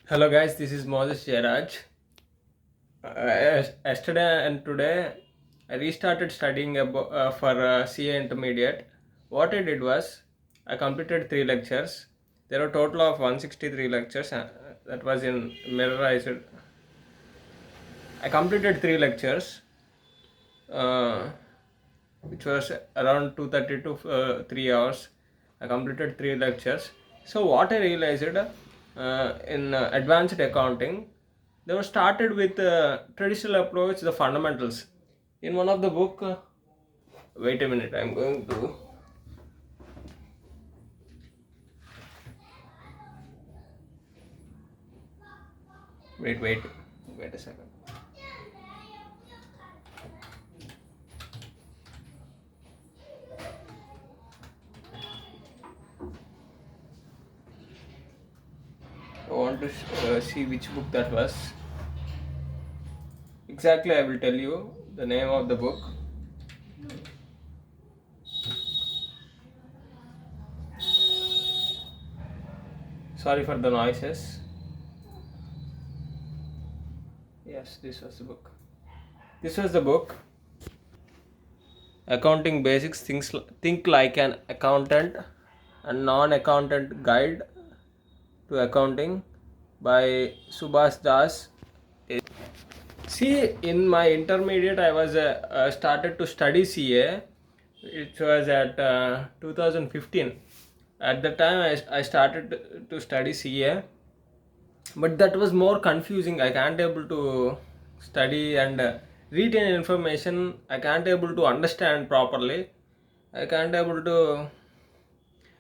Hello guys, this is Moses Jairaj. Yesterday and today, I restarted studying for CA Intermediate. What I did was, I completed 3 lectures. There are a total of 163 lectures. That was in mirrorized. I completed 3 lectures, uh, which was around 2:30 to 3 hours. I completed 3 lectures. So what I realized in advanced accounting, they were started with traditional approach, the fundamentals. In one of the book, wait a minute, I'm going to wait a second. I want to see which book that was. Exactly, I will tell you the name of the book. Sorry for the noises. Yes, this was the book. This was the book. Accounting Basics, Think Like an Accountant, a Non-Accountant Guide to Accounting by Subhash Das. See, in my intermediate, I was started to study CA. It was at 2015. At the time, I started to study CA, but that was more confusing. I can't able to study and retain information. I can't able to understand properly. I can't able to.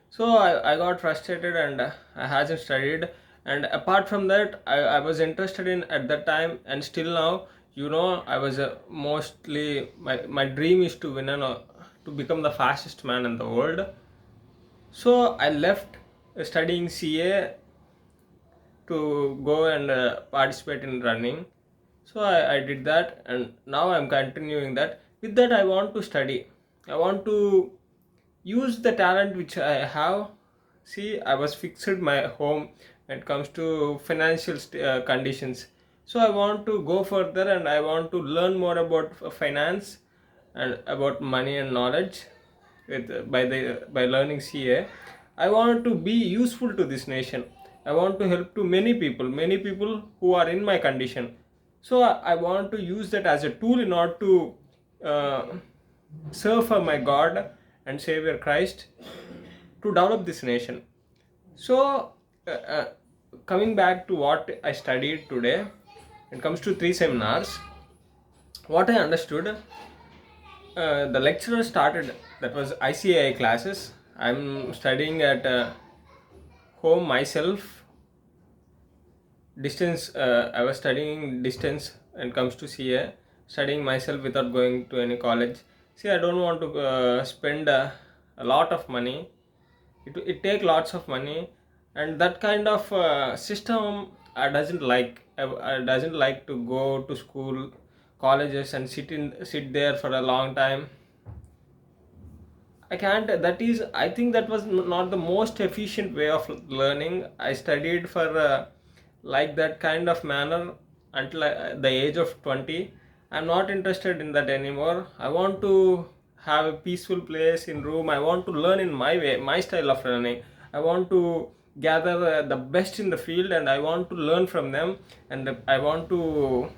So I got frustrated and I hasn't studied. And apart from that, I was interested in at that time and still now. I was mostly my dream is to win to become the fastest man in the world. So I left studying CA to go and participate in running. So I did that and now I'm continuing that. With that, I want to study. I want to use the talent which I have. See, I was fixed my home when it comes to financial conditions. So I want to go further and I want to learn more about finance and about money and knowledge by learning CA. I want to be useful to this nation. I want to help to many people who are in my condition. So I want to use that as a tool in order to uh, serve for my God and Savior Christ to develop this nation. So, coming back to what I studied today, it comes to 3 seminars. What I understood, the lecturer started, that was ICAI classes. I'm studying at home myself, distance. I was studying distance when it comes to CA, studying myself without going to any college. See, I don't want to spend a lot of money. It take lots of money, and that kind of system I doesn't like. I doesn't like to go to school, colleges, and sit there for a long time. I can't. That is, I think that was not the most efficient way of learning. I studied for like that kind of manner until the age of 20. I'm not interested in that anymore. I want to have a peaceful place in room. I want to learn in my way, my style of learning. I want to gather the best in the field and I want to learn from them, and I want to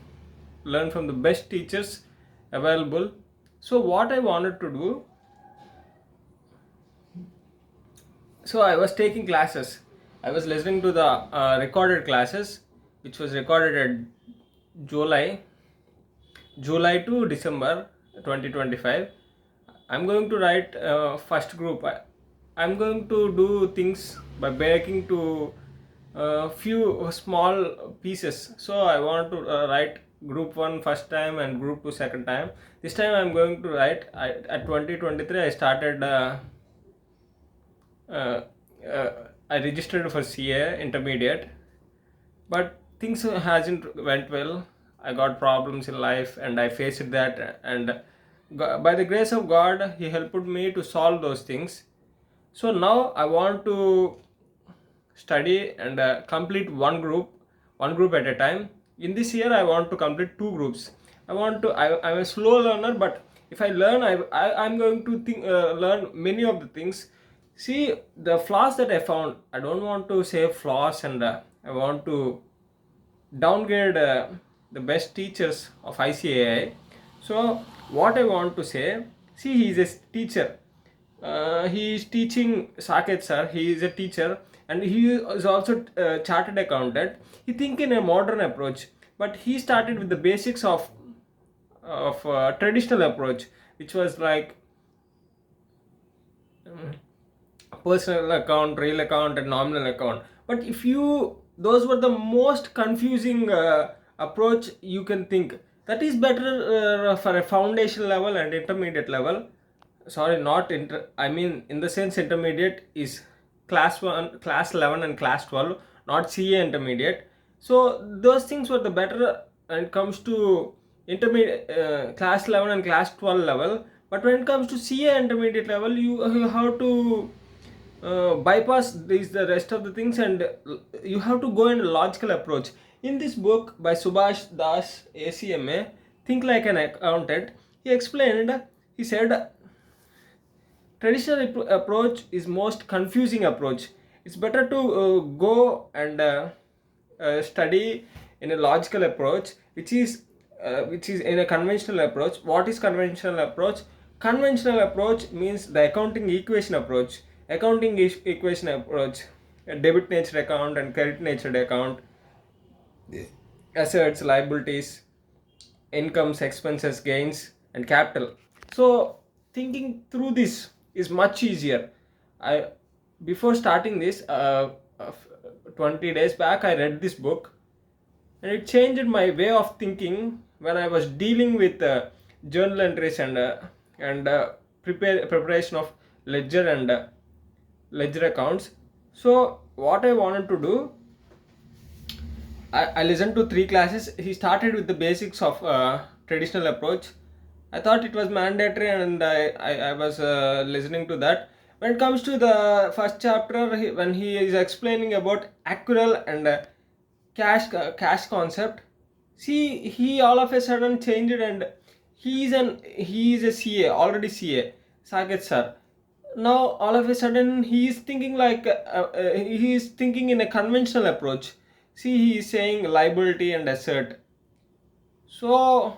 learn from the best teachers available. So what I wanted to do, so I was taking classes. I was listening to the recorded classes, which was recorded at July to December 2025. I'm going to write first group. I'm going to do things by breaking to few small pieces. So I want to write group 1 first time and group 2 second time. This time I'm going to write. At 2023 I started. Uh, uh, I registered for CA intermediate, but things hasn't went well. I got problems in life and I faced that, and by the grace of God, He helped me to solve those things. So now I want to study and complete one group. one group at a time. In this year I want to complete two groups. I'm a slow learner, but if I learn, I'm going to learn many of the things. See, the flaws that I found, I don't want to say flaws, and I want to downgrade the best teachers of ICAI. So what I want to say, see, he is a teacher. He is teaching Saket sir. He is a teacher, and he is also a chartered accountant. He think in a modern approach, but he started with the basics of traditional approach, which was like personal account, real account, and nominal account. But if you, those were the most confusing approach you can think. That is better for a foundation level and intermediate level. Sorry, not I mean, in the sense, intermediate is class 1, class 11, and class 12, not CA intermediate. So those things were the better when it comes to intermediate, class 11 and class 12 level. But when it comes to CA intermediate level, you have to bypass the rest of the things, and you have to go in a logical approach. In this book by Subhash Das, ACMA, Think Like an Accountant, he explained, he said, traditional approach is most confusing approach. It's better to go and study in a logical approach, which is in a conventional approach. What is conventional approach? Conventional approach means the accounting equation approach. Accounting equation approach, a debit nature account and credit nature account, assets, liabilities, incomes, expenses, gains, and capital. So thinking through this is much easier. I Before starting this, 20 days back, I read this book, and it changed my way of thinking when I was dealing with journal entries and preparation of ledger and ledger accounts. So what I wanted to do, I listened to three classes. He started with the basics of traditional approach. I thought it was mandatory, and I was listening to that. When it comes to the first chapter, when he is explaining about accrual and cash concept, see, he all of a sudden changed, and he is a CA, already CA, Saket sir. Now all of a sudden he is thinking like he is thinking in a conventional approach. See, he is saying liability and asset. So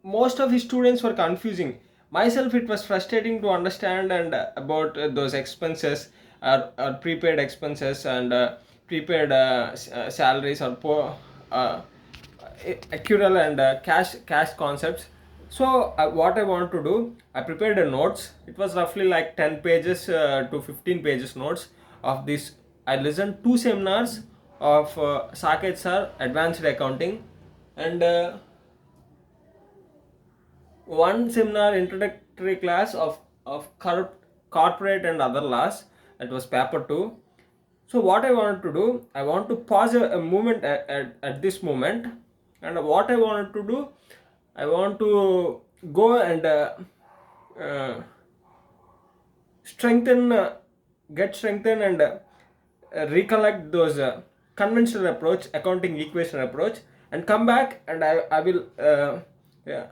most of his students were confusing. Myself, it was frustrating to understand and about those expenses, or prepaid expenses, and prepaid salaries, or accrual and cash concepts. So what I want to do, I prepared a notes. It was roughly like 10 pages to 15 pages notes of this. I listened two seminars of Saket sir, advanced accounting, and one seminar, introductory class of corporate and other laws. That was paper 2. So what I wanted to do, I want to pause a moment at this moment, and what I wanted to do, I want to go and strengthen get strengthened and recollect those conventional approach, accounting equation approach, and come back, and I will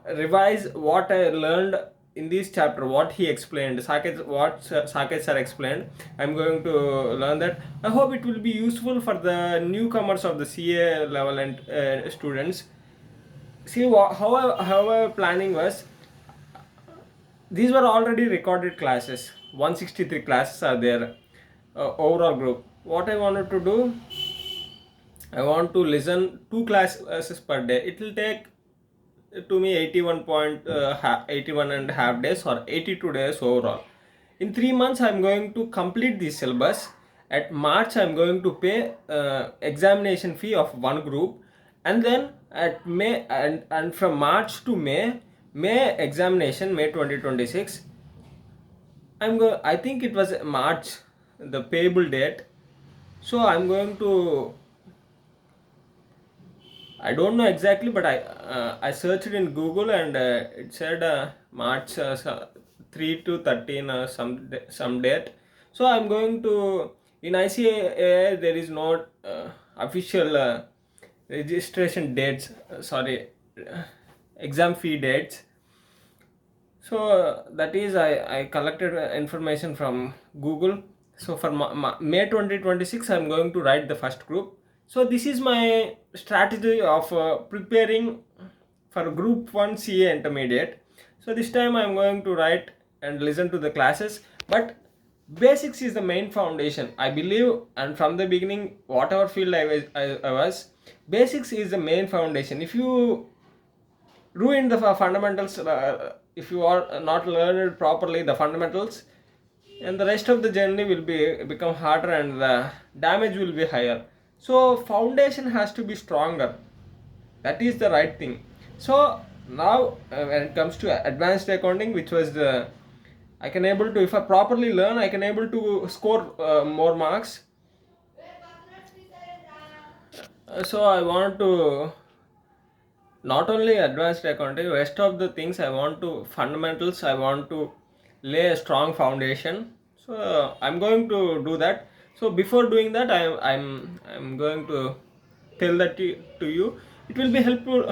revise what I learned in this chapter, what he explained, Saket sir explained. I'm going to learn that. I hope it will be useful for the newcomers of the CA level and students. See, how our planning was, these were already recorded classes. 163 classes are there, overall group. What I wanted to do, I want to listen 2 classes per day. It will take to me 81 and a half days, or 82 days overall. In 3 months I'm going to complete this syllabus. At March I'm going to pay examination fee of one group, and then at May, and from March to May examination, May 2026, I think it was March, the payable date. So I'm going to, I don't know exactly, but I searched in Google, and it said March 3 to 13, some date. So I'm going to, in ICAI there is no official registration dates, exam fee dates. So that is, I collected information from Google. So for May 2026, I'm going to write the first group. So this is my strategy of preparing for group 1 CA intermediate. So this time I'm going to write and listen to the classes, but basics is the main foundation, I believe. And from the beginning, whatever field I was, basics is the main foundation. If you ruin the fundamentals, if you are not learned properly the fundamentals, and the rest of the journey will become harder and the damage will be higher. So foundation has to be stronger. That is the right thing. So now when it comes to advanced accounting, which was the, I can able to, if I properly learn, I can able to score more marks. So I want to not only advanced accounting, rest of the things I want to fundamentals, I want to lay a strong foundation. So I'm going to do that. So before doing that, I'm going to tell that to you. It will be helpful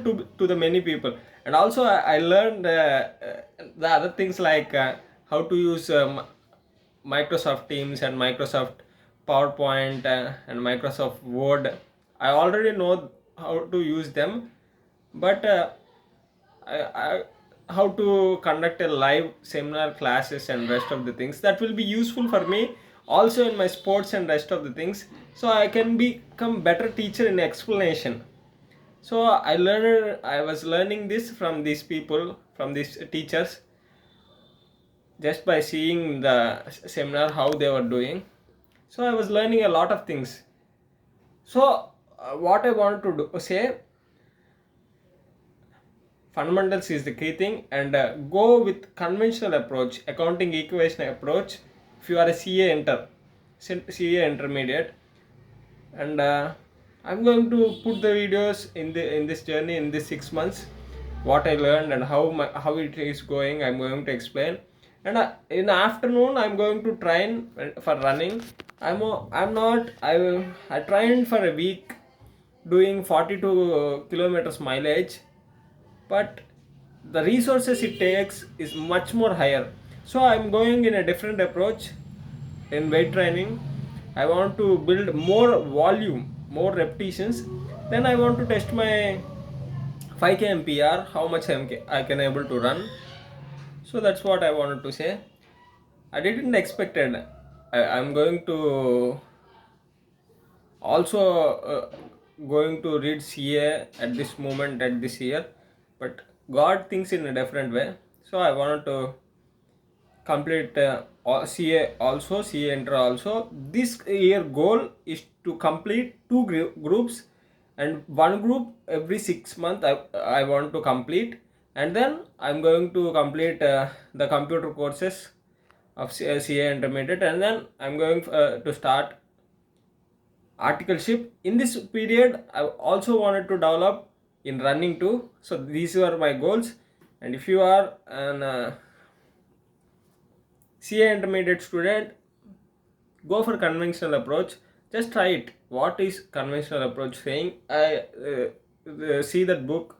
to the many people. And also I learned the other things like how to use Microsoft Teams and Microsoft PowerPoint and Microsoft Word. I already know how to use them, but how to conduct a live seminar classes and rest of the things, that will be useful for me also in my sports and rest of the things. So I can become better teacher in explanation. So I was learning this from these people, from these teachers, just by seeing the seminar how they were doing. So I was learning a lot of things. So what I want to say, fundamentals is the key thing, and go with conventional approach, accounting equation approach, if you are a CA intermediate. And I'm going to put the videos in this journey in this 6 months, what I learned and how it is going, I'm going to explain. And in the afternoon I'm going to train for running. I trained for a week doing 42 kilometers mileage, but the resources it takes is much more higher. So I'm going in a different approach in weight training. I want to build more volume, more repetitions. Then I want to test my 5k mpr, how much I can able to run. So that's what I wanted to say. I didn't expected I'm going to also going to read CA at this moment, at this year, but God thinks in a different way. So I wanted to complete CA also, CA enter also. This year goal is to complete two groups, and one group every 6 months I want to complete. And then I'm going to complete the computer courses of CA intermediate, and then I'm going to start articleship. In this period I also wanted to develop in running too. So these were my goals. And if you are an CA intermediate student, go for conventional approach. Just try it. What is conventional approach saying? I see that book,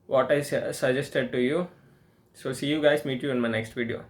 what I suggested to you. So see you guys, meet you in my next video.